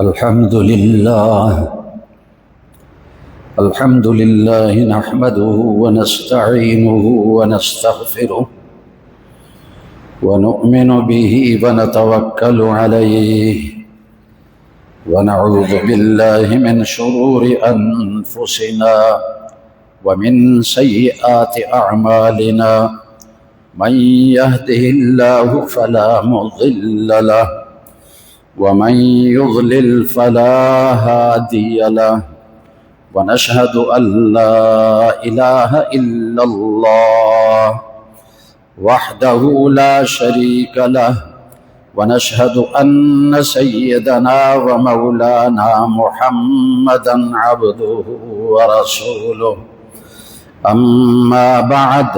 الحمد لله نحمده ونستعينه ونستغفره ونؤمن به ونتوكل عليه ونعوذ بالله من شرور أنفسنا ومن سيئات أعمالنا من يهده الله فلا مضل له ومن يضلل فلا هادي له ونشهد أن لا إله إلا الله وحده لا شريك له ونشهد أن سيدنا ومولانا محمدا عبده ورسوله أما بعد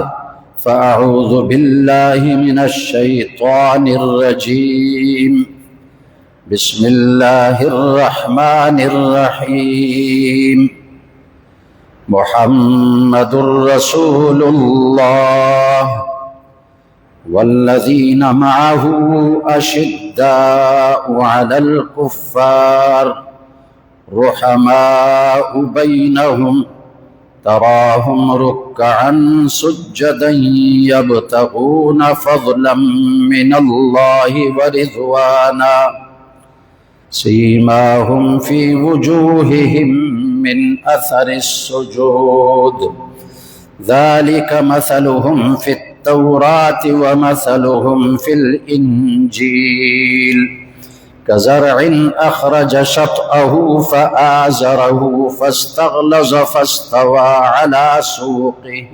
فأعوذ بالله من الشيطان الرجيم بسم الله الرحمن الرحيم محمد رسول الله والذين معه أشداء على الكفار رحماء بينهم تراهم ركعا سجدا يبتغون فضلا من الله ورضوانا سيماهم في وجوههم من أثر السجود ذلك مثلهم في التوراة ومثلهم في الإنجيل كزرع أخرج شطأه فآزره فاستغلظ فاستوى على سوقه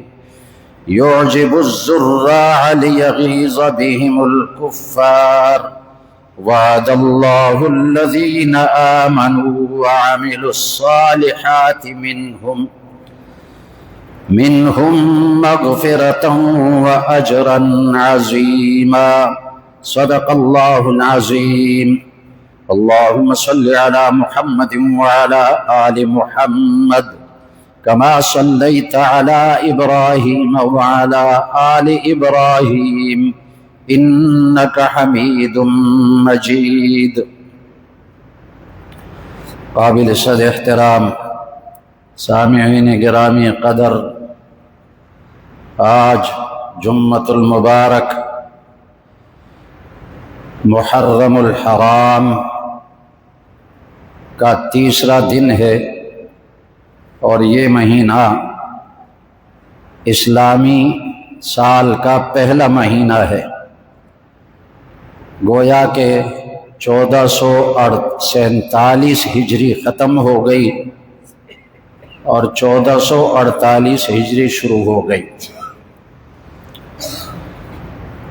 يعجب الزراع ليغيظ بهم الكفار وعد الله الذين آمنوا وعملوا الصالحات منهم مغفرة وأجرا عظيما صدق الله العظيم اللهم صل على محمد وعلى آل محمد كما صليت على إبراهيم وعلى آل إبراهيم إنك حميد مجيد قابل صد احترام سامعین گرامی قدر، آج جمعۃ المبارک محرم الحرام کا تیسرا دن ہے اور یہ مہینہ اسلامی سال کا پہلا مہینہ ہے۔ گویا کہ 1447 ہجری ختم ہو گئی اور 1448 ہجری شروع ہو گئی،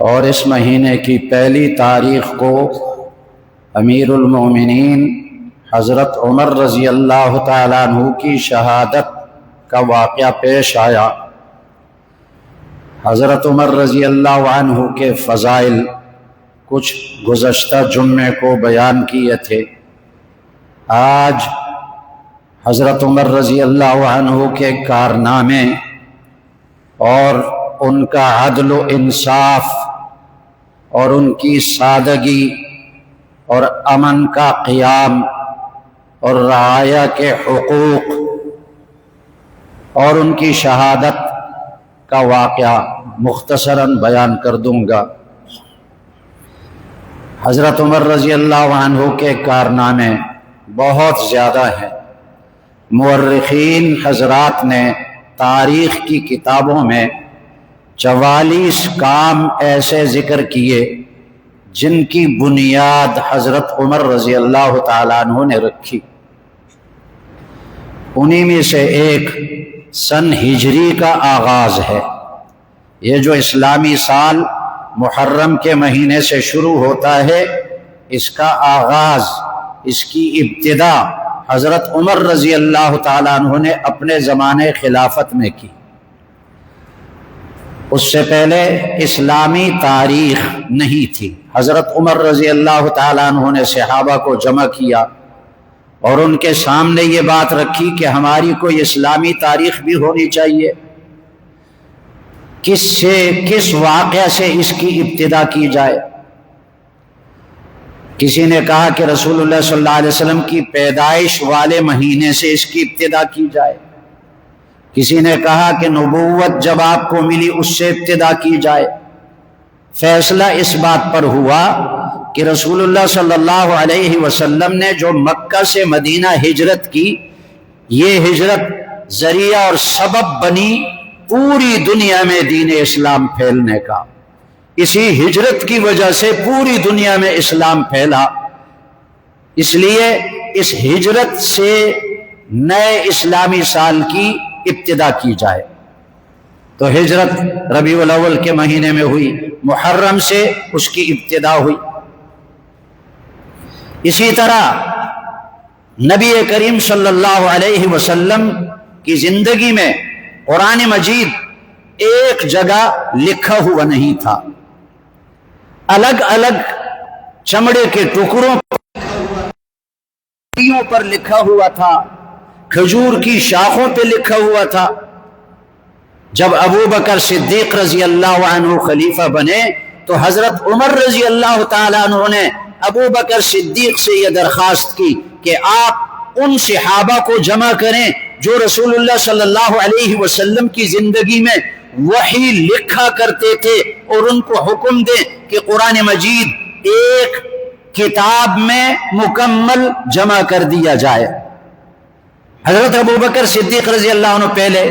اور اس مہینے کی پہلی تاریخ کو امیر المومنین حضرت عمر رضی اللہ تعالیٰ عنہ کی شہادت کا واقعہ پیش آیا۔ حضرت عمر رضی اللہ عنہ کے فضائل کچھ گزشتہ جمعے کو بیان کیے تھے۔ آج حضرت عمر رضی اللہ عنہ کے کارنامے اور ان کا عدل و انصاف اور ان کی سادگی اور امن کا قیام اور رعایا کے حقوق اور ان کی شہادت کا واقعہ مختصراً بیان کر دوں گا۔ حضرت عمر رضی اللہ عنہ کے کارنامے بہت زیادہ ہیں۔ مورخین حضرات نے تاریخ کی کتابوں میں 44 کام ایسے ذکر کیے جن کی بنیاد حضرت عمر رضی اللہ تعالیٰ عنہ نے رکھی۔ انہی میں سے ایک سن ہجری کا آغاز ہے۔ یہ جو اسلامی سال محرم کے مہینے سے شروع ہوتا ہے، اس کا آغاز، اس کی ابتدا حضرت عمر رضی اللہ تعالیٰ عنہ نے اپنے زمانے خلافت میں کی۔ اس سے پہلے اسلامی تاریخ نہیں تھی۔ حضرت عمر رضی اللہ تعالیٰ عنہ نے صحابہ کو جمع کیا اور ان کے سامنے یہ بات رکھی کہ ہماری کوئی اسلامی تاریخ بھی ہونی چاہیے۔ کس واقعہ سے اس کی ابتدا کی جائے؟ کسی نے کہا کہ رسول اللہ صلی اللہ علیہ وسلم کی پیدائش والے مہینے سے اس کی ابتدا کی جائے، کسی نے کہا کہ نبوت جب آپ کو ملی اس سے ابتدا کی جائے۔ فیصلہ اس بات پر ہوا کہ رسول اللہ صلی اللہ علیہ وسلم نے جو مکہ سے مدینہ ہجرت کی، یہ ہجرت ذریعہ اور سبب بنی پوری دنیا میں دین اسلام پھیلنے کا۔ اسی ہجرت کی وجہ سے پوری دنیا میں اسلام پھیلا، اس لیے اس ہجرت سے نئے اسلامی سال کی ابتدا کی جائے۔ تو ہجرت ربیع الاول کے مہینے میں ہوئی، محرم سے اس کی ابتدا ہوئی۔ اسی طرح نبی کریم صلی اللہ علیہ وسلم کی زندگی میں قرآن مجید ایک جگہ لکھا ہوا نہیں تھا، الگ الگ چمڑے کے ٹکڑوں پر لکھا ہوا تھا، کھجور کی شاخوں پہ لکھا ہوا تھا۔ جب ابو بکر صدیق رضی اللہ عنہ خلیفہ بنے تو حضرت عمر رضی اللہ تعالیٰ عنہ نے ابو بکر صدیق سے یہ درخواست کی کہ آپ ان صحابہ کو جمع کریں جو رسول اللہ صلی اللہ علیہ وسلم کی زندگی میں وحی لکھا کرتے تھے، اور ان کو حکم دیں کہ قرآن مجید ایک کتاب میں مکمل جمع کر دیا جائے۔ حضرت ابو بکر صدیق رضی اللہ عنہ پہلے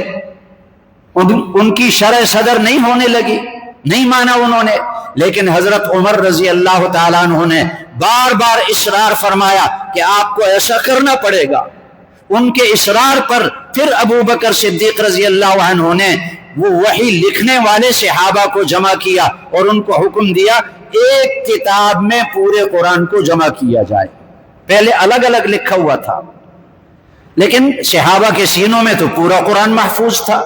ان کی شرح صدر نہیں ہونے لگی، نہیں مانا انہوں نے، لیکن حضرت عمر رضی اللہ تعالیٰ عنہ نے بار بار اصرار فرمایا کہ آپ کو ایسا کرنا پڑے گا۔ ان کے اصرار پر پھر ابو بکر صدیق رضی اللہ عنہ نے وہ وحی لکھنے والے صحابہ کو جمع کیا اور ان کو حکم دیا ایک کتاب میں پورے قرآن کو جمع کیا جائے۔ پہلے الگ الگ لکھا ہوا تھا، لیکن صحابہ کے سینوں میں تو پورا قرآن محفوظ تھا۔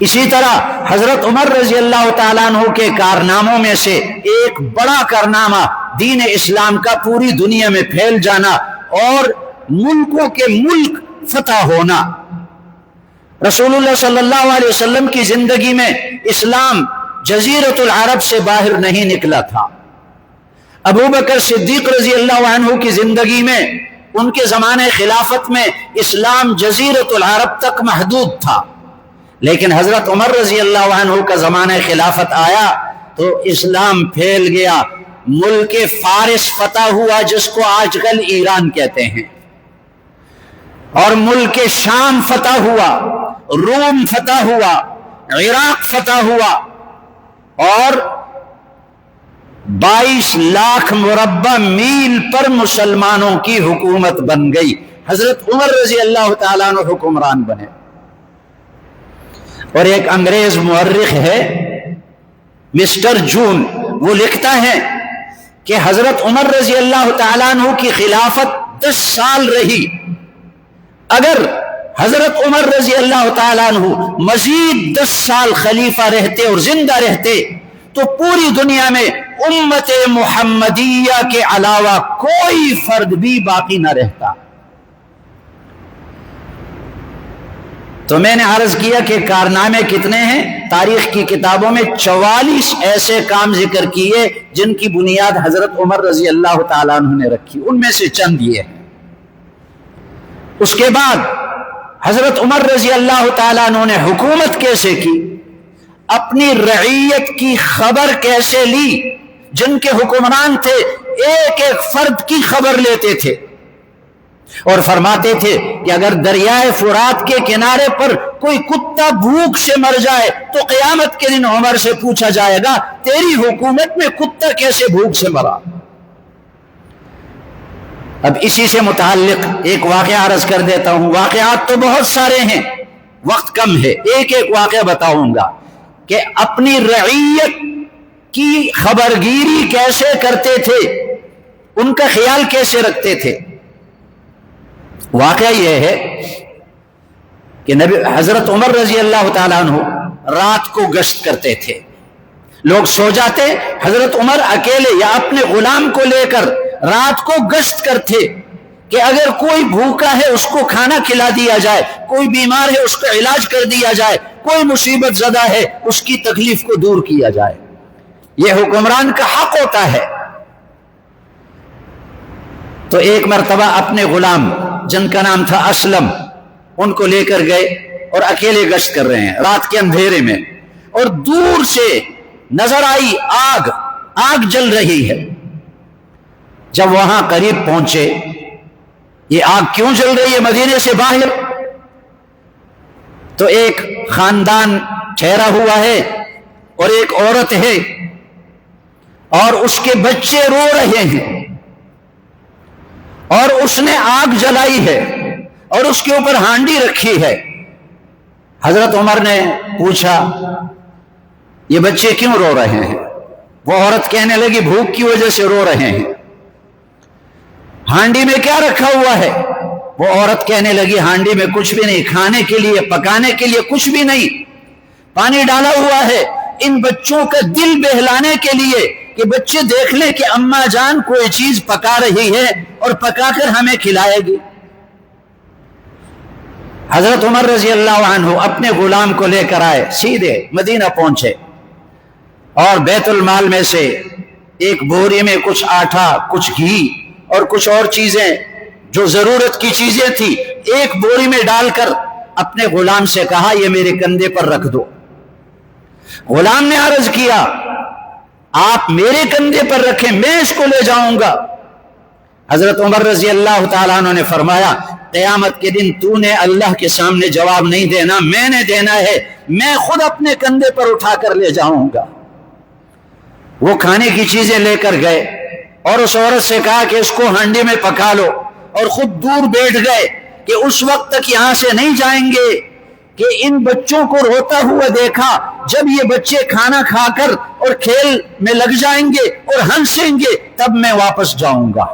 اسی طرح حضرت عمر رضی اللہ تعالیٰ عنہ کے کارناموں میں سے ایک بڑا کارنامہ دین اسلام کا پوری دنیا میں پھیل جانا اور ملکوں کے ملک فتح ہونا۔ رسول اللہ صلی اللہ علیہ وسلم کی زندگی میں اسلام جزیرۃ العرب سے باہر نہیں نکلا تھا۔ ابو بکر صدیق رضی اللہ عنہ کی زندگی میں، ان کے زمانے خلافت میں اسلام جزیرۃ العرب تک محدود تھا، لیکن حضرت عمر رضی اللہ عنہ کا زمانہ خلافت آیا تو اسلام پھیل گیا، ملک فارس فتح ہوا جس کو آج کل ایران کہتے ہیں، اور ملک شام فتح ہوا، روم فتح ہوا، عراق فتح ہوا، اور 22 لاکھ مربع میل پر مسلمانوں کی حکومت بن گئی۔ حضرت عمر رضی اللہ تعالیٰ عنہ حکمران بنے۔ اور ایک انگریز مورخ ہے مسٹر جون، وہ لکھتا ہے کہ حضرت عمر رضی اللہ تعالیٰ عنہ کی خلافت 10 سال رہی، اگر حضرت عمر رضی اللہ تعالیٰ عنہ مزید 10 سال خلیفہ رہتے اور زندہ رہتے تو پوری دنیا میں امت محمدیہ کے علاوہ کوئی فرد بھی باقی نہ رہتا۔ تو میں نے عرض کیا کہ کارنامے کتنے ہیں؟ تاریخ کی کتابوں میں 44 ایسے کام ذکر کیے جن کی بنیاد حضرت عمر رضی اللہ تعالیٰ عنہ نے رکھی، ان میں سے چند یہ ہیں۔ اس کے بعد حضرت عمر رضی اللہ تعالیٰ عنہ نے حکومت کیسے کی، اپنی رعیت کی خبر کیسے لی، جن کے حکمران تھے ایک ایک فرد کی خبر لیتے تھے اور فرماتے تھے کہ اگر دریائے فرات کے کنارے پر کوئی کتا بھوک سے مر جائے تو قیامت کے دن عمر سے پوچھا جائے گا تیری حکومت میں کتا کیسے بھوک سے مرا۔ اب اسی سے متعلق ایک واقعہ عرض کر دیتا ہوں، واقعات تو بہت سارے ہیں، وقت کم ہے، ایک ایک واقعہ بتاؤں گا کہ اپنی رعیت کی خبرگیری کیسے کرتے تھے، ان کا خیال کیسے رکھتے تھے۔ واقعہ یہ ہے کہ حضرت عمر رضی اللہ تعالیٰ عنہ رات کو گشت کرتے تھے، لوگ سو جاتے، حضرت عمر اکیلے یا اپنے غلام کو لے کر رات کو گشت کرتے کہ اگر کوئی بھوکا ہے اس کو کھانا کھلا دیا جائے، کوئی بیمار ہے اس کا علاج کر دیا جائے، کوئی مصیبت زدہ ہے اس کی تکلیف کو دور کیا جائے۔ یہ حکمران کا حق ہوتا ہے تو ایک مرتبہ اپنے غلام جن کا نام تھا اسلم ان کو لے کر گئے اور اکیلے گشت کر رہے ہیں رات کے اندھیرے میں، اور دور سے نظر آئی آگ جل رہی ہے۔ جب وہاں قریب پہنچے، یہ آگ کیوں جل رہی ہے مدینے سے باہر؟ تو ایک خاندان ٹھہرا ہوا ہے اور ایک عورت ہے اور اس کے بچے رو رہے ہیں، اور اس نے آگ جلائی ہے اور اس کے اوپر ہانڈی رکھی ہے۔ حضرت عمر نے پوچھا یہ بچے کیوں رو رہے ہیں؟ وہ عورت کہنے لگی بھوک کی وجہ سے رو رہے ہیں۔ ہانڈی میں کیا رکھا ہوا ہے؟ وہ عورت کہنے لگی ہانڈی میں کچھ بھی نہیں، کھانے کے لیے پکانے کے لیے کچھ بھی نہیں، پانی ڈالا ہوا ہے ان بچوں کا دل بہلانے کے لیے کہ بچے دیکھ لیں کہ اماں جان کوئی چیز پکا رہی ہے اور پکا کر ہمیں کھلائے گی۔ حضرت عمر رضی اللہ عنہ اپنے غلام کو لے کر آئے، سیدھے مدینہ پہنچے اور بیت المال میں سے ایک بوری میں کچھ آٹا، کچھ گھی اور کچھ اور چیزیں جو ضرورت کی چیزیں تھی ایک بوری میں ڈال کر اپنے غلام سے کہا یہ میرے کندھے پر رکھ دو۔ غلام نے عرض کیا آپ میرے کندھے پر رکھیں، میں اس کو لے جاؤں گا۔ حضرت عمر رضی اللہ تعالیٰ عنہ نے فرمایا قیامت کے دن تو نے اللہ کے سامنے جواب نہیں دینا، میں نے دینا ہے، میں خود اپنے کندھے پر اٹھا کر لے جاؤں گا۔ وہ کھانے کی چیزیں لے کر گئے اور اس عورت سے کہا کہ اس کو ہانڈی میں پکا لو، اور خود دور بیٹھ گئے کہ اس وقت تک یہاں سے نہیں جائیں گے کہ ان بچوں کو روتا ہوا دیکھا، جب یہ بچے کھانا کھا کر اور کھیل میں لگ جائیں گے اور ہنسیں گے تب میں واپس جاؤں گا۔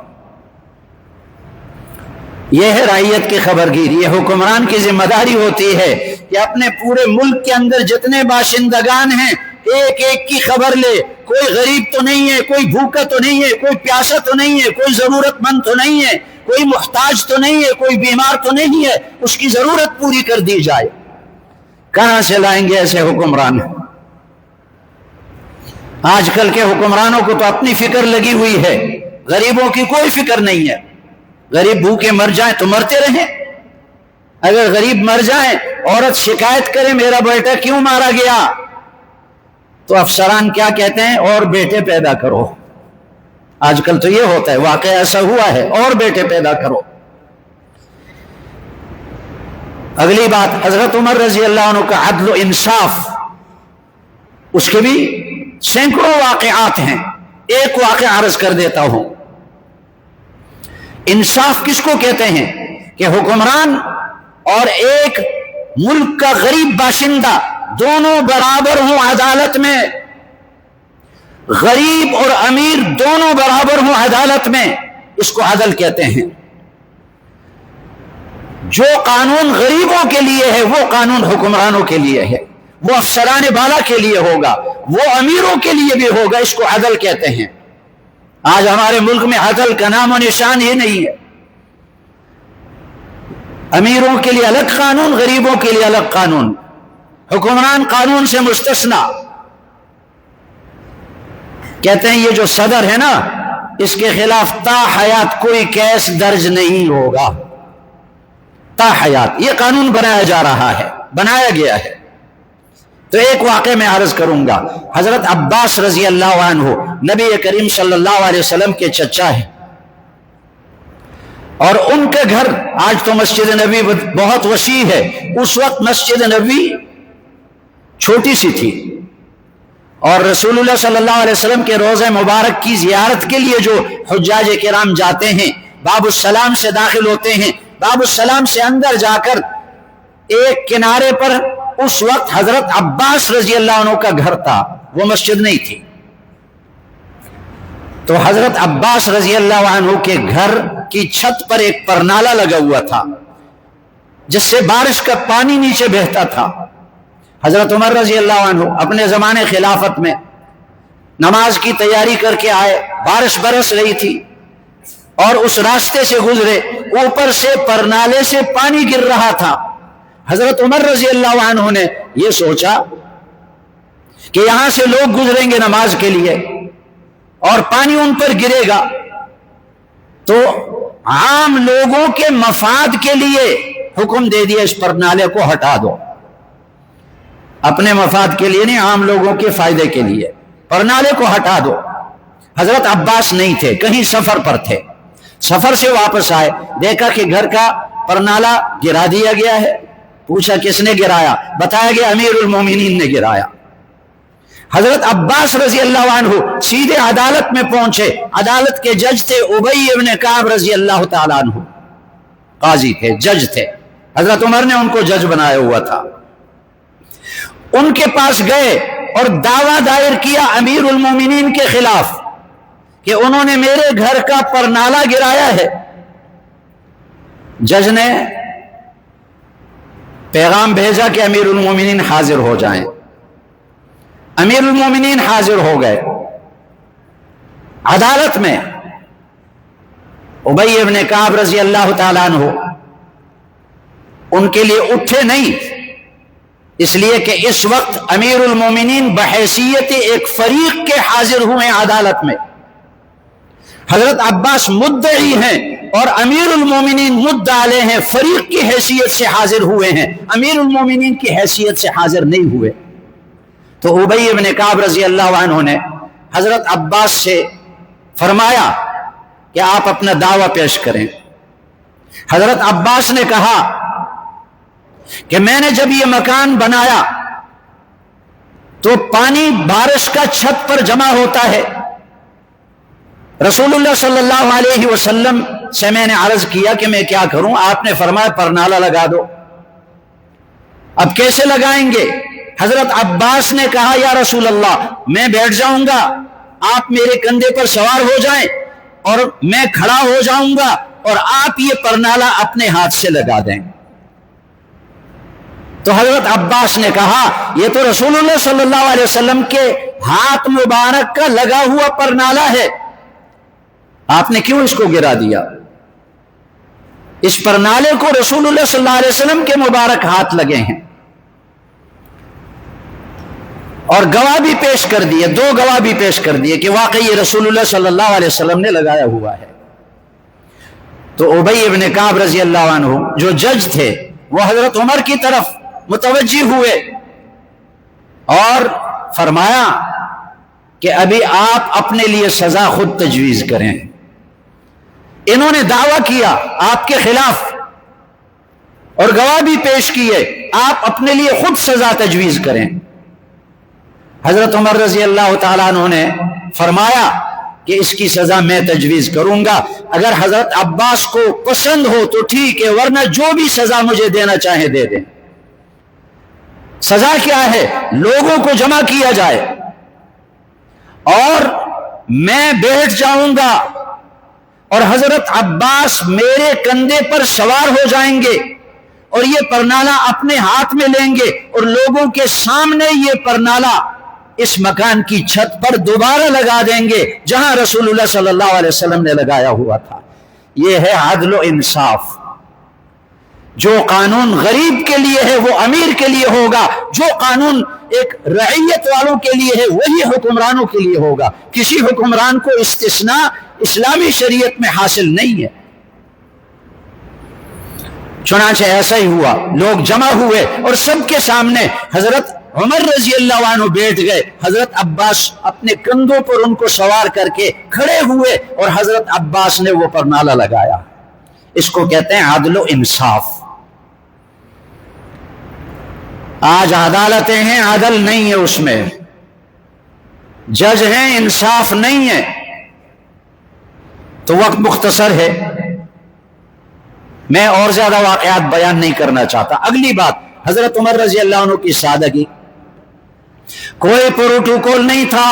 یہ ہے رعیت کی خبرگیری، یہ حکمران کی ذمہ داری ہوتی ہے کہ اپنے پورے ملک کے اندر جتنے باشندگان ہیں ایک ایک کی خبر لے، کوئی غریب تو نہیں ہے، کوئی بھوکا تو نہیں ہے، کوئی پیاسا تو نہیں ہے، کوئی ضرورت مند تو نہیں ہے، کوئی محتاج تو نہیں ہے، کوئی بیمار تو نہیں ہے، اس کی ضرورت پوری کر دی جائے۔ کہاں سے لائیں گے ایسے حکمران؟ آج کل کے حکمرانوں کو تو اپنی فکر لگی ہوئی ہے، غریبوں کی کوئی فکر نہیں ہے۔ غریب بھوکے مر جائیں تو مرتے رہیں، اگر غریب مر جائیں عورت شکایت کرے میرا بیٹا کیوں مارا گیا تو افسران کیا کہتے ہیں اور بیٹے پیدا کرو۔ آج کل تو یہ ہوتا ہے، واقعہ ایسا ہوا ہے، اور بیٹے پیدا کرو۔ اگلی بات حضرت عمر رضی اللہ عنہ کا عدل و انصاف، اس کے بھی سینکڑوں واقعات ہیں، ایک واقعہ عرض کر دیتا ہوں۔ انصاف کس کو کہتے ہیں کہ حکمران اور ایک ملک کا غریب باشندہ دونوں برابر ہوں عدالت میں، غریب اور امیر دونوں برابر ہوں عدالت میں، اس کو عدل کہتے ہیں۔ جو قانون غریبوں کے لیے ہے وہ قانون حکمرانوں کے لیے ہے، وہ افسران بالا کے لیے ہوگا، وہ امیروں کے لیے بھی ہوگا، اس کو عدل کہتے ہیں۔ آج ہمارے ملک میں عدل کا نام و نشان ہی نہیں ہے، امیروں کے لیے الگ قانون، غریبوں کے لیے الگ قانون، حکمران قانون سے مستثنا۔ کہتے ہیں یہ جو صدر ہے نا اس کے خلاف تا حیات کوئی کیس درج نہیں ہوگا، تا حیات یہ قانون بنایا جا رہا ہے، بنایا گیا ہے۔ تو ایک واقعہ میں عرض کروں گا۔ حضرت عباس رضی اللہ عنہ نبی کریم صلی اللہ علیہ وسلم کے چچا ہے، اور ان کے گھر، آج تو مسجد نبی بہت وسیع ہے، اس وقت مسجد نبی چھوٹی سی تھی، اور رسول اللہ صلی اللہ علیہ وسلم کے روضہ مبارک کی زیارت کے لیے جو حجاج کرام جاتے ہیں باب السلام سے داخل ہوتے ہیں، باب السلام سے اندر جا کر ایک کنارے پر اس وقت حضرت عباس رضی اللہ عنہ کا گھر تھا، وہ مسجد نہیں تھی۔ تو حضرت عباس رضی اللہ عنہ کے گھر کی چھت پر ایک پرنالہ لگا ہوا تھا جس سے بارش کا پانی نیچے بہتا تھا۔ حضرت عمر رضی اللہ عنہ اپنے زمانے خلافت میں نماز کی تیاری کر کے آئے، بارش برس رہی تھی اور اس راستے سے گزرے، اوپر سے پرنالے سے پانی گر رہا تھا۔ حضرت عمر رضی اللہ عنہ نے یہ سوچا کہ یہاں سے لوگ گزریں گے نماز کے لیے اور پانی ان پر گرے گا، تو عام لوگوں کے مفاد کے لیے حکم دے دیا اس پرنالے کو ہٹا دو. اپنے مفاد کے لیے نہیں، عام لوگوں کے فائدے کے لیے پرنالے کو ہٹا دو. حضرت عباس نہیں تھے، کہیں سفر پر تھے. سفر سے واپس آئے، دیکھا کہ گھر کا پرنالہ گرا دیا گیا ہے. پوچھا کس نے گرایا؟ بتایا گیا امیر المومنین نے گرایا. حضرت عباس رضی اللہ عنہ سیدھے عدالت میں پہنچے. عدالت کے جج تھے ابی ابن کعب رضی اللہ تعالیٰ عنہ، قاضی تھے، جج تھے. حضرت عمر نے ان کو جج بنایا ہوا تھا. ان کے پاس گئے اور دعویٰ دائر کیا امیر المومنین کے خلاف کہ انہوں نے میرے گھر کا پرنالہ گرایا ہے. جج نے پیغام بھیجا کہ امیر المومنین حاضر ہو جائیں. امیر المومنین حاضر ہو گئے. عدالت میں ابی ابن کعب رضی اللہ تعالیٰ عنہ ان کے لیے اٹھے نہیں، اس لیے کہ اس وقت امیر المومنین بحیثیت ایک فریق کے حاضر ہوئے عدالت میں. حضرت عباس مدعی ہیں اور امیر المومنین مدعا علیہ ہیں. فریق کی حیثیت سے حاضر ہوئے ہیں، امیر المومنین کی حیثیت سے حاضر نہیں ہوئے. تو ابی ابن کعب رضی اللہ عنہ نے حضرت عباس سے فرمایا کہ آپ اپنا دعویٰ پیش کریں. حضرت عباس نے کہا کہ میں نے جب یہ مکان بنایا تو پانی بارش کا چھت پر جمع ہوتا ہے. رسول اللہ صلی اللہ علیہ وسلم سے میں نے عرض کیا کہ میں کیا کروں؟ آپ نے فرمایا پرنالہ لگا دو. اب کیسے لگائیں گے؟ حضرت عباس نے کہا یا رسول اللہ میں بیٹھ جاؤں گا، آپ میرے کندھے پر سوار ہو جائیں اور میں کھڑا ہو جاؤں گا اور آپ یہ پرنالہ اپنے ہاتھ سے لگا دیں. تو حضرت عباس نے کہا یہ تو رسول اللہ صلی اللہ علیہ وسلم کے ہاتھ مبارک کا لگا ہوا پرنالہ ہے، آپ نے کیوں اس کو گرا دیا؟ اس پرنالے کو رسول اللہ صلی اللہ علیہ وسلم کے مبارک ہاتھ لگے ہیں. اور گواہ بھی پیش کر دیے، 2 گواہ بھی پیش کر دیے کہ واقعی یہ رسول اللہ صلی اللہ علیہ وسلم نے لگایا ہوا ہے. تو ابی ابن کعب رضی اللہ عنہ جو جج تھے وہ حضرت عمر کی طرف متوجہ ہوئے اور فرمایا کہ ابھی آپ اپنے لیے سزا خود تجویز کریں. انہوں نے دعویٰ کیا آپ کے خلاف اور گواہ بھی پیش کیے، آپ اپنے لیے خود سزا تجویز کریں. حضرت عمر رضی اللہ تعالیٰ عنہ نے فرمایا کہ اس کی سزا میں تجویز کروں گا، اگر حضرت عباس کو پسند ہو تو ٹھیک ہے، ورنہ جو بھی سزا مجھے دینا چاہے دے دیں. سزا کیا ہے؟ لوگوں کو جمع کیا جائے اور میں بیٹھ جاؤں گا اور حضرت عباس میرے کندھے پر سوار ہو جائیں گے اور یہ پرنالہ اپنے ہاتھ میں لیں گے اور لوگوں کے سامنے یہ پرنالہ اس مکان کی چھت پر دوبارہ لگا دیں گے جہاں رسول اللہ صلی اللہ علیہ وسلم نے لگایا ہوا تھا. یہ ہے عدل و انصاف. جو قانون غریب کے لیے ہے وہ امیر کے لیے ہوگا، جو قانون ایک رعیت والوں کے لیے ہے وہی حکمرانوں کے لیے ہوگا. کسی حکمران کو استثناء اسلامی شریعت میں حاصل نہیں ہے. چنانچہ ایسا ہی ہوا، لوگ جمع ہوئے اور سب کے سامنے حضرت عمر رضی اللہ عنہ بیٹھ گئے. حضرت عباس اپنے کندھوں پر ان کو سوار کر کے کھڑے ہوئے اور حضرت عباس نے وہ پرنالہ لگایا. اس کو کہتے ہیں عدل و انصاف. آج عدالتیں ہیں، عدل نہیں ہے اس میں، جج ہیں، انصاف نہیں ہے. تو وقت مختصر ہے، میں اور زیادہ واقعات بیان نہیں کرنا چاہتا. اگلی بات حضرت عمر رضی اللہ عنہ کی سادگی. کوئی پروٹوکول نہیں تھا،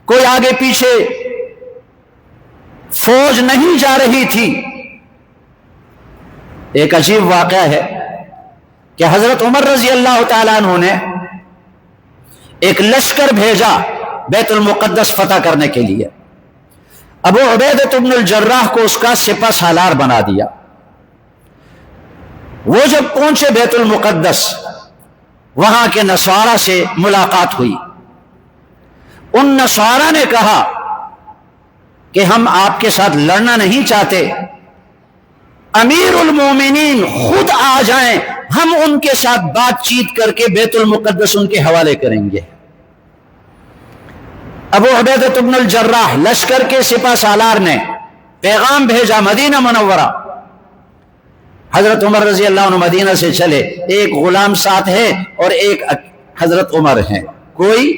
کوئی آگے پیچھے فوج نہیں جا رہی تھی. ایک عجیب واقعہ ہے کہ حضرت عمر رضی اللہ تعالیٰ عنہ نے ایک لشکر بھیجا بیت المقدس فتح کرنے کے لیے. ابو عبیدہ بن الجراح کو اس کا سپہ سالار بنا دیا. وہ جب پہنچے بیت المقدس وہاں کے نصارہ سے ملاقات ہوئی. ان نصارہ نے کہا کہ ہم آپ کے ساتھ لڑنا نہیں چاہتے، امیر المومنین خود آ جائیں، ہم ان کے ساتھ بات چیت کر کے بیت المقدس ان کے حوالے کریں گے۔ ابو عبیدہ بن الجراح لشکر کے سپہ سالار نے پیغام بھیجا مدینہ منورہ۔ حضرت عمر رضی اللہ عنہ مدینہ سے چلے، ایک غلام ساتھ ہے اور ایک حضرت عمر ہیں، کوئی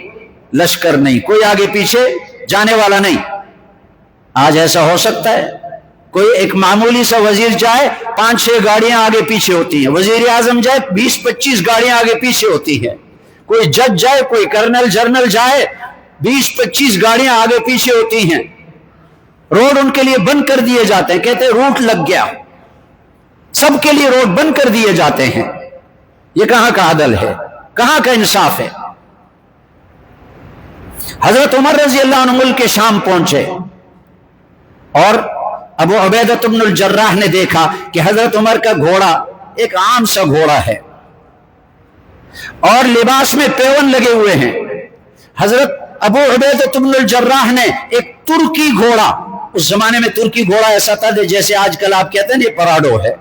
لشکر نہیں، کوئی آگے پیچھے جانے والا نہیں۔ آج ایسا ہو سکتا ہے کوئی ایک معمولی سا وزیر جائے 5-6 گاڑیاں آگے پیچھے ہوتی ہیں، وزیر اعظم جائے 20-25 گاڑیاں آگے پیچھے ہوتی ہیں، کوئی جج جائے، کوئی کرنل جنرل جائے 20-25 گاڑیاں آگے پیچھے ہوتی ہیں۔ روڈ ان کے لیے بند کر دیے جاتے ہیں، کہتے ہیں روٹ لگ گیا، سب کے لیے روڈ بند کر دیے جاتے ہیں۔ یہ کہاں کا عدل ہے، کہاں کا انصاف ہے؟ حضرت عمر رضی اللہ عنہ ملک کے شام پہنچے اور ابو عبیدہ بن الجراح نے دیکھا کہ حضرت عمر کا گھوڑا ایک عام سا گھوڑا ہے اور لباس میں پیون لگے ہوئے ہیں۔ حضرت ابو عبیدہ بن الجراح نے ایک ترکی گھوڑا، اس زمانے میں ترکی گھوڑا ایسا تھا جیسے آج کل آپ کہتے ہیں یہ پراڈو ہے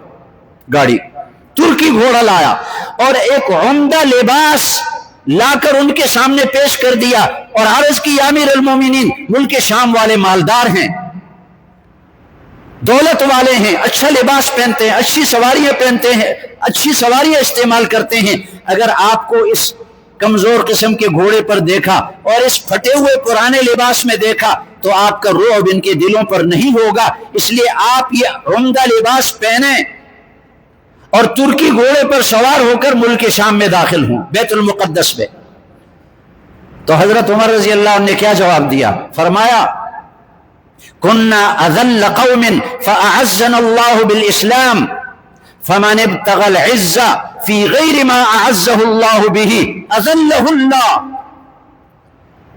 گاڑی، ترکی گھوڑا لایا اور ایک عمدہ لباس لا کر ان کے سامنے پیش کر دیا اور عرض کی یا امیر المومنین، ملک شام والے مالدار ہیں، دولت والے ہیں، اچھا لباس پہنتے ہیں، اچھی سواریاں پہنتے ہیں، اچھی سواریاں استعمال کرتے ہیں، اگر آپ کو اس کمزور قسم کے گھوڑے پر دیکھا اور اس پھٹے ہوئے پرانے لباس میں دیکھا تو آپ کا رعب ان کے دلوں پر نہیں ہوگا، اس لیے آپ یہ عمدہ لباس پہنیں اور ترکی گھوڑے پر سوار ہو کر ملک شام میں داخل ہوں، بیت المقدس میں۔ تو حضرت عمر رضی اللہ عنہ نے کیا جواب دیا؟ فرمایا كنا أذل قوم فأعزنا الله بالإسلام فمن ابتغى العزة في غير ما أعزه الله به أذله الله۔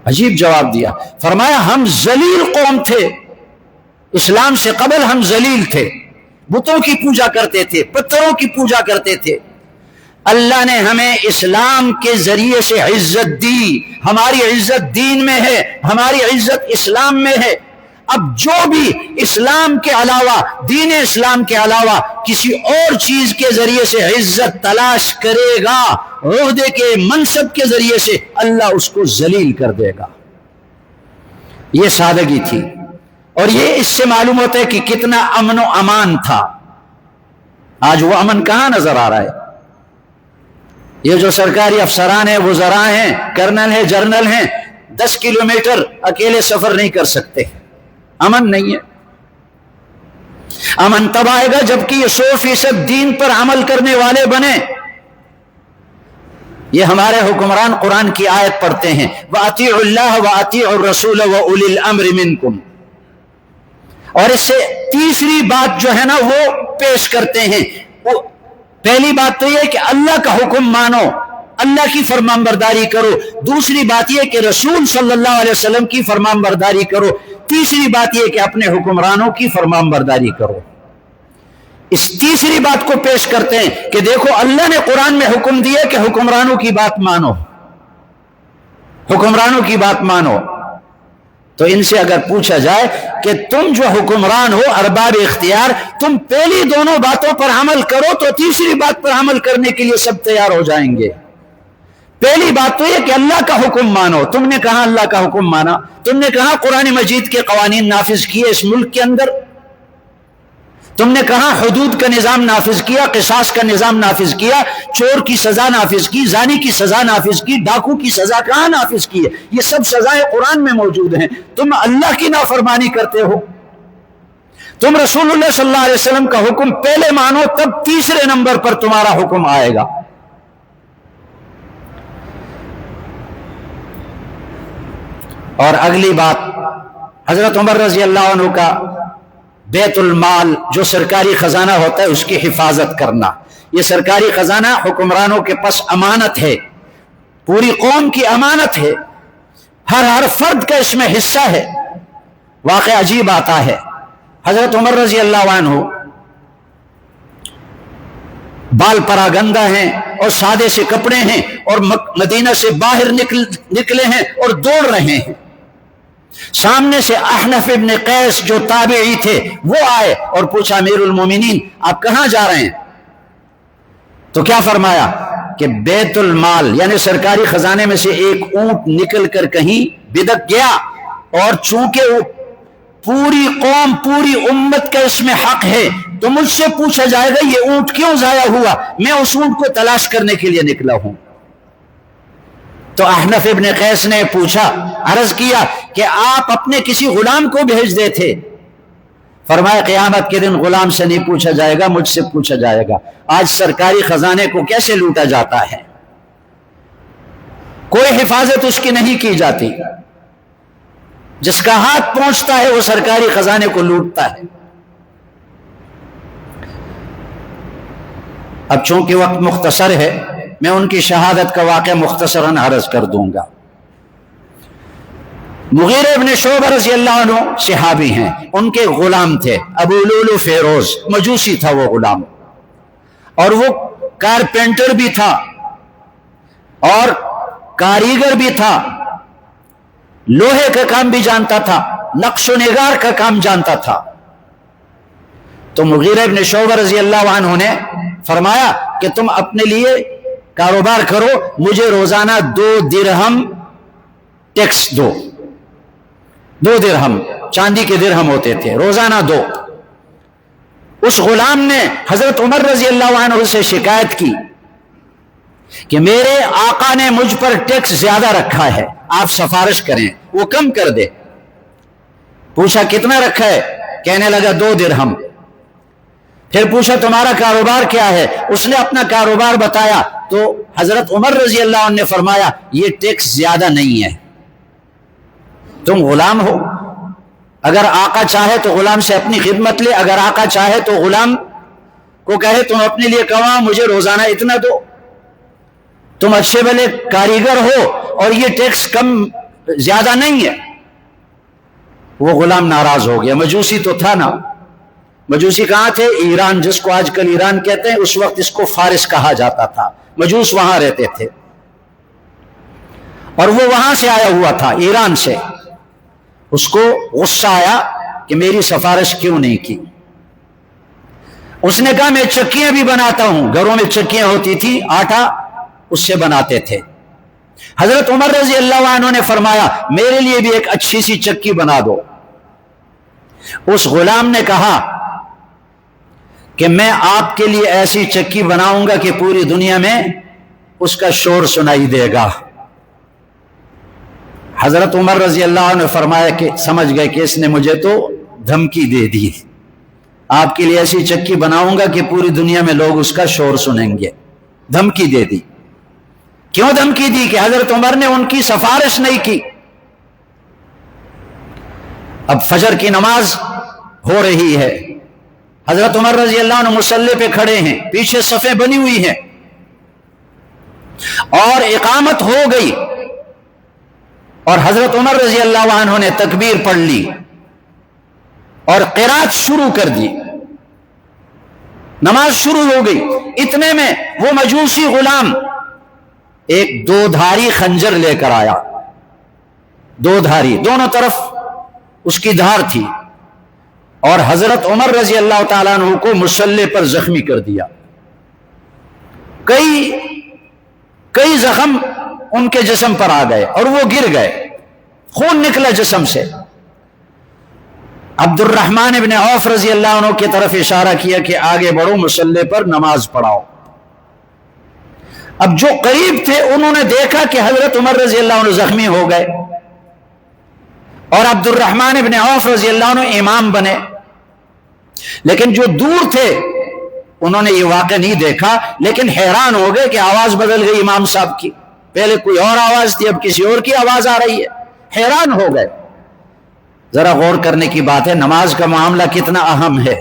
عجیب جواب دیا، فرمایا ہم ذلیل قوم تھے، اسلام سے قبل ہم ذلیل تھے، بتوں کی پوجا کرتے تھے، پتھروں کی پوجا کرتے تھے، اللہ نے ہمیں اسلام کے ذریعے سے عزت دی، ہماری عزت دین میں ہے، ہماری عزت اسلام میں ہے۔ اب جو بھی اسلام کے علاوہ، دین اسلام کے علاوہ کسی اور چیز کے ذریعے سے عزت تلاش کرے گا، عہدے کے منصب کے ذریعے سے، اللہ اس کو ذلیل کر دے گا۔ یہ سادگی تھی اور یہ اس سے معلوم ہوتا ہے کہ کتنا امن و امان تھا۔ آج وہ امن کہاں نظر آ رہا ہے؟ یہ جو سرکاری افسران ہیں، وزراء ہیں، کرنل ہیں، جرنل ہیں، 10 کلومیٹر اکیلے سفر نہیں کر سکتے، امن نہیں ہے۔ امن تب آئے گا جبکہ یہ 100% دین پر عمل کرنے والے بنے۔ یہ ہمارے حکمران قرآن کی آیت پڑھتے ہیں وَأَطِيعُوا اللَّهَ وَأَطِيعُوا الرَّسُولَ وَأُولِي الْأَمْرِ مِنْكُمْ، اور اس سے تیسری بات جو ہے نا وہ پیش کرتے ہیں۔ پہلی بات تو یہ کہ اللہ کا حکم مانو، اللہ کی فرمان برداری کرو، دوسری بات یہ کہ رسول صلی اللہ علیہ وسلم کی فرمان برداری کرو، تیسری بات یہ کہ اپنے حکمرانوں کی فرمان برداری کرو۔ اس تیسری بات کو پیش کرتے ہیں کہ دیکھو اللہ نے قرآن میں حکم دیا کہ حکمرانوں کی بات مانو، حکمرانوں کی بات مانو۔ تو ان سے اگر پوچھا جائے کہ تم جو حکمران ہو، ارباب اختیار، تم پہلی دونوں باتوں پر عمل کرو تو تیسری بات پر عمل کرنے کے لیے سب تیار ہو جائیں گے۔ پہلی بات تو یہ کہ اللہ کا حکم مانو، تم نے کہاں اللہ کا حکم مانا؟ تم نے کہاں قرآن مجید کے قوانین نافذ کیے اس ملک کے اندر؟ تم نے کہاں حدود کا نظام نافذ کیا، قصاص کا نظام نافذ کیا، چور کی سزا نافذ کی، زانی کی سزا نافذ کی، ڈاکو کی سزا کہاں نافذ کی ہے؟ یہ سب سزائیں قرآن میں موجود ہیں، تم اللہ کی نافرمانی کرتے ہو۔ تم رسول اللہ صلی اللہ علیہ وسلم کا حکم پہلے مانو، تب تیسرے نمبر پر تمہارا حکم آئے گا۔ اور اگلی بات، حضرت عمر رضی اللہ عنہ کا بیت المال جو سرکاری خزانہ ہوتا ہے اس کی حفاظت کرنا۔ یہ سرکاری خزانہ حکمرانوں کے پاس امانت ہے، پوری قوم کی امانت ہے، ہر فرد کا اس میں حصہ ہے۔ واقعہ عجیب آتا ہے، حضرت عمر رضی اللہ عنہ بال پراگندہ ہیں اور سادے سے کپڑے ہیں اور مدینہ سے باہر نکلے ہیں اور دوڑ رہے ہیں، سامنے سے احنف ابن قیس جو تابعی تھے وہ آئے اور پوچھا امیر المومنین آپ کہاں جا رہے ہیں؟ تو کیا فرمایا کہ بیت المال یعنی سرکاری خزانے میں سے ایک اونٹ نکل کر کہیں بدک گیا، اور چونکہ وہ پوری قوم پوری امت کا اس میں حق ہے تو مجھ سے پوچھا جائے گا یہ اونٹ کیوں ضائع ہوا، میں اس اونٹ کو تلاش کرنے کے لیے نکلا ہوں۔ تو احنف ابن قیس نے پوچھا، عرض کیا کہ آپ اپنے کسی غلام کو بھیج دیتے۔ فرمایا قیامت کے دن غلام سے نہیں پوچھا جائے گا، مجھ سے پوچھا جائے گا۔ آج سرکاری خزانے کو کیسے لوٹا جاتا ہے، کوئی حفاظت اس کی نہیں کی جاتی، جس کا ہاتھ پہنچتا ہے وہ سرکاری خزانے کو لوٹتا ہے۔ اب چونکہ وقت مختصر ہے میں ان کی شہادت کا واقعہ مختصراً عرض کر دوں گا۔ مغیرہ ابن شعبہ رضی اللہ عنہ صحابی ہیں، ان کے غلام تھے ابو لولو فیروز، مجوسی تھا وہ غلام، اور وہ کارپینٹر بھی تھا اور کاریگر بھی تھا، لوہے کا کام بھی جانتا تھا، نقش و نگار کا کام جانتا تھا۔ تو مغیرہ ابن شعبہ رضی اللہ عنہ نے فرمایا کہ تم اپنے لیے کاروبار کرو، مجھے روزانہ 2 درہم ٹیکس دو۔ 2 درہم چاندی کے درہم ہوتے تھے، روزانہ 2۔ اس غلام نے حضرت عمر رضی اللہ عنہ سے شکایت کی کہ میرے آقا نے مجھ پر ٹیکس زیادہ رکھا ہے، آپ سفارش کریں وہ کم کر دے۔ پوچھا کتنا رکھا ہے؟ کہنے لگا 2 درہم۔ پھر پوچھا تمہارا کاروبار کیا ہے؟ اس نے اپنا کاروبار بتایا تو حضرت عمر رضی اللہ عنہ نے فرمایا یہ ٹیکس زیادہ نہیں ہے، تم غلام ہو، اگر آقا چاہے تو غلام سے اپنی خدمت لے، اگر آقا چاہے تو غلام کو کہے تم اپنے لیے کماؤ، مجھے روزانہ اتنا دو، تم اچھے بھلے کاریگر ہو اور یہ ٹیکس کم زیادہ نہیں ہے۔ وہ غلام ناراض ہو گیا، مجوسی تو تھا نا۔ مجوسی کہاں تھے؟ ایران، جس کو آج کل ایران کہتے ہیں، اس وقت اس کو فارس کہا جاتا تھا، مجوس وہاں رہتے تھے، اور وہ وہاں سے آیا ہوا تھا ایران سے۔ اس کو غصہ آیا کہ میری سفارش کیوں نہیں کی۔ اس نے کہا میں چکیاں بھی بناتا ہوں، گھروں میں چکیاں ہوتی تھی، آٹا اس سے بناتے تھے۔ حضرت عمر رضی اللہ عنہ نے فرمایا میرے لیے بھی ایک اچھی سی چکی بنا دو۔ اس غلام نے کہا کہ میں آپ کے لیے ایسی چکی بناؤں گا کہ پوری دنیا میں اس کا شور سنائی دے گا۔ حضرت عمر رضی اللہ عنہ نے فرمایا کہ سمجھ گئے کہ اس نے مجھے تو دھمکی دے دی، آپ کے لیے ایسی چکی بناؤں گا کہ پوری دنیا میں لوگ اس کا شور سنیں گے، دھمکی دے دی۔ کیوں دھمکی دی؟ کہ حضرت عمر نے ان کی سفارش نہیں کی۔ اب فجر کی نماز ہو رہی ہے، حضرت عمر رضی اللہ عنہ مصلی پہ کھڑے ہیں، پیچھے صفیں بنی ہوئی ہیں، اور اقامت ہو گئی، اور حضرت عمر رضی اللہ عنہ نے تکبیر پڑھ لی اور قرات شروع کر دی، نماز شروع ہو گئی۔ اتنے میں وہ مجوسی غلام ایک 2 دھاری خنجر لے کر آیا، 2 دھاری، دونوں طرف اس کی دھار تھی، اور حضرت عمر رضی اللہ تعالیٰ عنہ کو مصلی پر زخمی کر دیا۔ کئی زخم ان کے جسم پر آ گئے اور وہ گر گئے، خون نکلا جسم سے۔ عبد الرحمن ابن عوف رضی اللہ عنہ کی طرف اشارہ کیا کہ آگے بڑھو، مصلی پر نماز پڑھاؤ۔ اب جو قریب تھے انہوں نے دیکھا کہ حضرت عمر رضی اللہ عنہ زخمی ہو گئے اور عبد الرحمن ابن عوف رضی اللہ عنہ امام بنے، لیکن جو دور تھے انہوں نے یہ واقعہ نہیں دیکھا، لیکن حیران ہو گئے کہ آواز بدل گئی امام صاحب کی، پہلے کوئی اور آواز تھی اب کسی اور کی آواز آ رہی ہے، حیران ہو گئے۔ ذرا غور کرنے کی بات ہے، نماز کا معاملہ کتنا اہم ہے۔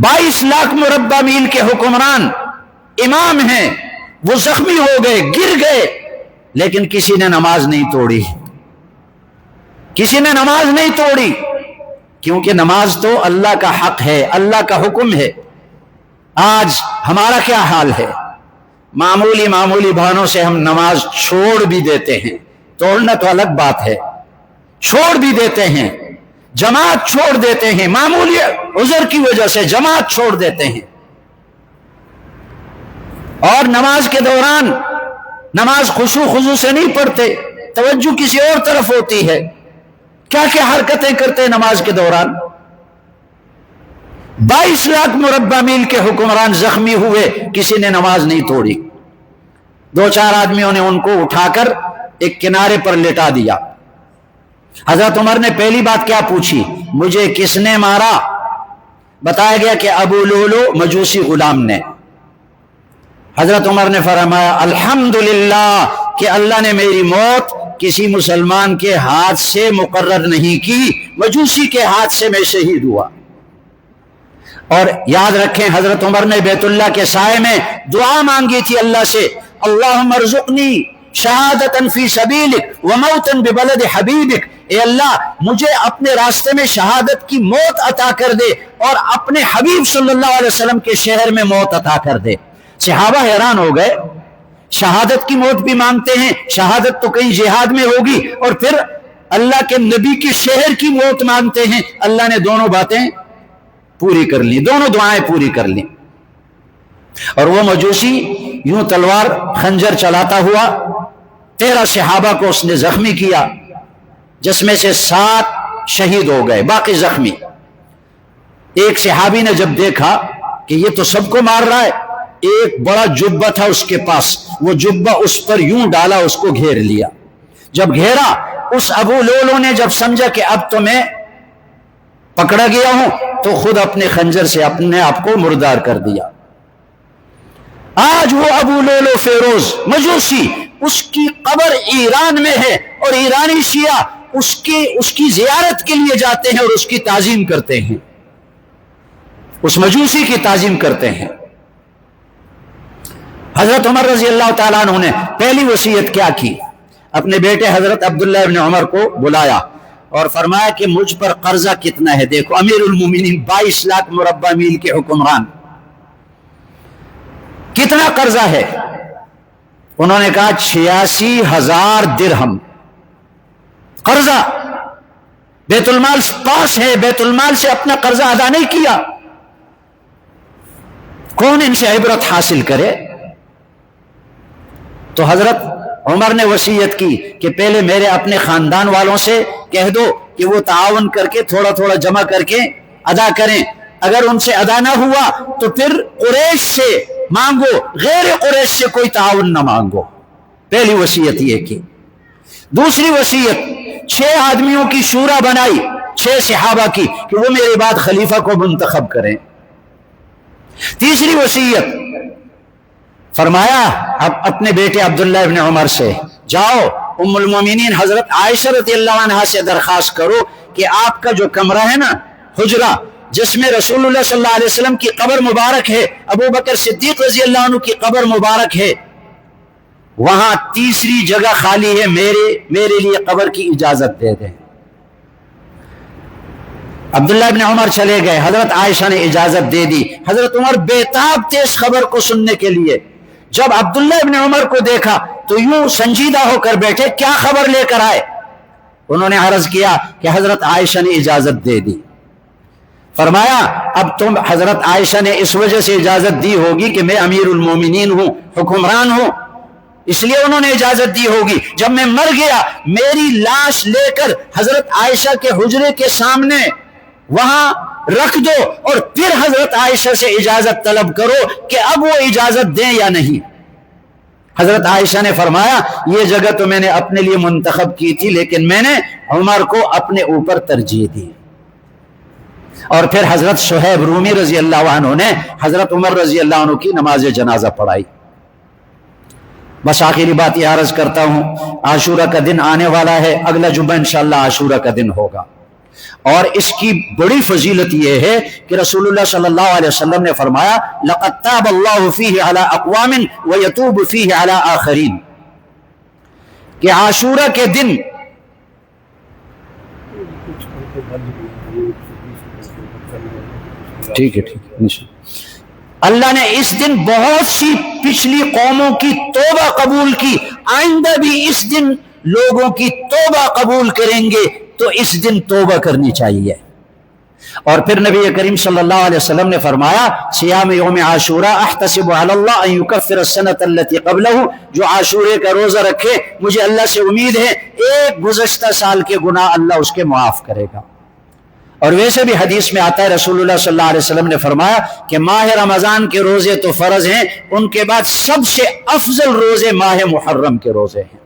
22 لاکھ مربع میل کے حکمران امام ہیں، وہ زخمی ہو گئے، گر گئے، لیکن کسی نے نماز نہیں توڑی، کسی نے نماز نہیں توڑی، کیونکہ نماز تو اللہ کا حق ہے، اللہ کا حکم ہے۔ آج ہمارا کیا حال ہے؟ معمولی بہانوں سے ہم نماز چھوڑ بھی دیتے ہیں، توڑنا تو الگ بات ہے، چھوڑ بھی دیتے ہیں، جماعت چھوڑ دیتے ہیں، معمولی عذر کی وجہ سے جماعت چھوڑ دیتے ہیں، اور نماز کے دوران نماز خشوع خضوع سے نہیں پڑھتے، توجہ کسی اور طرف ہوتی ہے، کیا کیا حرکتیں کرتے نماز کے دوران۔ 22 لاکھ مربع میل کے حکمران زخمی ہوئے، کسی نے نماز نہیں توڑی، 2-4 آدمیوں نے ان کو اٹھا کر ایک کنارے پر لٹا دیا۔ حضرت عمر نے پہلی بات کیا پوچھی؟ مجھے کس نے مارا؟ بتایا گیا کہ ابو لولو مجوسی غلام نے۔ حضرت عمر نے فرمایا الحمدللہ کہ اللہ نے میری موت کسی مسلمان کے ہاتھ سے مقرر نہیں کی، مجوسی کے ہاتھ سے میں شہید ہوا۔ اور یاد رکھیں حضرت عمر نے بیت اللہ کے سائے میں دعا مانگی تھی اللہ سے، اللہم ارزقنی شہادتاً فی سبیلک وموتاً ببلد حبیبک، اے اللہ مجھے اپنے راستے میں شہادت کی موت عطا کر دے اور اپنے حبیب صلی اللہ علیہ وسلم کے شہر میں موت عطا کر دے۔ صحابہ حیران ہو گئے، شہادت کی موت بھی مانگتے ہیں، شہادت تو کہیں جہاد میں ہوگی، اور پھر اللہ کے نبی کے شہر کی موت مانگتے ہیں۔ اللہ نے دونوں باتیں پوری کر لی، دونوں دعائیں پوری کر لی۔ اور وہ مجوسی یوں تلوار خنجر چلاتا ہوا 13 صحابہ کو اس نے زخمی کیا، جس میں سے 7 شہید ہو گئے، باقی زخمی۔ ایک صحابی نے جب دیکھا کہ یہ تو سب کو مار رہا ہے، ایک بڑا جبہ تھا اس کے پاس، وہ جبہ اس پر یوں ڈالا، اس کو گھیر لیا۔ جب گھیرا، اس ابو لولو نے جب سمجھا کہ اب تو میں پکڑا گیا ہوں، تو خود اپنے خنجر سے اپنے آپ کو مردار کر دیا۔ آج وہ ابو لولو فیروز مجوسی، اس کی قبر ایران میں ہے، اور ایرانی شیعہ اس کی زیارت کے لیے جاتے ہیں اور اس کی تعظیم کرتے ہیں، اس مجوسی کی تعظیم کرتے ہیں۔ حضرت عمر رضی اللہ تعالیٰ عنہ نے پہلی وصیت کیا کی؟ اپنے بیٹے حضرت عبداللہ ابن عمر کو بلایا اور فرمایا کہ مجھ پر قرضہ کتنا ہے؟ دیکھو امیر المومنین 22 لاکھ مربع میل کے حکمران، کتنا قرضہ ہے؟ انہوں نے کہا 86,000 درہم قرضہ، بیت المال پاس ہے، بیت المال سے اپنا قرضہ ادا نہیں کیا، کون ان سے عبرت حاصل کرے؟ تو حضرت عمر نے وصیت کی کہ پہلے میرے اپنے خاندان والوں سے کہہ دو کہ وہ تعاون کر کے تھوڑا تھوڑا جمع کر کے ادا کریں، اگر ان سے ادا نہ ہوا تو پھر قریش سے مانگو، غیر قریش سے کوئی تعاون نہ مانگو۔ پہلی وصیت یہ کی۔ دوسری وصیت 6 آدمیوں کی شورا بنائی، 6 صحابہ کی، کہ وہ میرے بعد خلیفہ کو منتخب کریں۔ تیسری وصیت فرمایا اب اپنے بیٹے عبداللہ ابن عمر سے جاؤ ام المومنین حضرت عائشہ رضی اللہ عنہا سے درخواست کرو کہ آپ کا جو کمرہ ہے نا، حجرہ، جس میں رسول اللہ صلی اللہ علیہ وسلم کی قبر مبارک ہے، ابو بکر صدیق رضی اللہ عنہ کی قبر مبارک ہے، وہاں تیسری جگہ خالی ہے، میرے لیے قبر کی اجازت دے دیں۔ عبداللہ ابن عمر چلے گئے، حضرت عائشہ نے اجازت دے دی۔ حضرت عمر بےتاب تھے اس خبر کو سننے کے لیے۔ جب عبداللہ ابن عمر کو دیکھا تو یوں سنجیدہ ہو کر بیٹھے، کیا خبر لے کر آئے؟ انہوں نے عرض کیا کہ حضرت عائشہ نے اجازت دے دی۔ فرمایا اب تم حضرت عائشہ نے اس وجہ سے اجازت دی ہوگی کہ میں امیر المومنین ہوں، حکمران ہوں، اس لیے انہوں نے اجازت دی ہوگی۔ جب میں مر گیا میری لاش لے کر حضرت عائشہ کے حجرے کے سامنے وہاں رکھ دو، اور پھر حضرت عائشہ سے اجازت طلب کرو کہ اب وہ اجازت دیں یا نہیں۔ حضرت عائشہ نے فرمایا یہ جگہ تو میں نے اپنے لیے منتخب کی تھی، لیکن میں نے عمر کو اپنے اوپر ترجیح دی۔ اور پھر حضرت صہیب رومی رضی اللہ عنہ نے حضرت عمر رضی اللہ عنہ کی نماز جنازہ پڑھائی۔ بس آخری بات یہ عرض کرتا ہوں، عاشورہ کا دن آنے والا ہے، اگلا جمعہ انشاءاللہ عاشورہ کا دن ہوگا، اور اس کی بڑی فضیلت یہ ہے کہ رسول اللہ صلی اللہ علیہ وسلم نے فرمایا لَقَدْ تَابَ اللَّهُ فِيهِ عَلَىٰ أَقْوَامٍ وَيَتُوبُ فِيهِ عَلَىٰ آخَرِينَ، کہ عاشورہ کے دن ٹھیک ہے اللہ نے اس دن بہت سی پچھلی قوموں کی توبہ قبول کی، آئندہ بھی اس دن لوگوں کی توبہ قبول کریں گے، تو اس دن توبہ کرنی چاہیے۔ اور پھر نبی کریم صلی اللہ علیہ وسلم نے فرمایا صیام یوم عاشورہ احتسب علی اللہ ان یکفر السنۃ التي قبلہ، جو عاشورے کا روزہ رکھے مجھے اللہ سے امید ہے ایک گزشتہ سال کے گناہ اللہ اس کے معاف کرے گا۔ اور ویسے بھی حدیث میں آتا ہے رسول اللہ صلی اللہ علیہ وسلم نے فرمایا کہ ماہ رمضان کے روزے تو فرض ہیں، ان کے بعد سب سے افضل روزے ماہ محرم کے روزے ہیں۔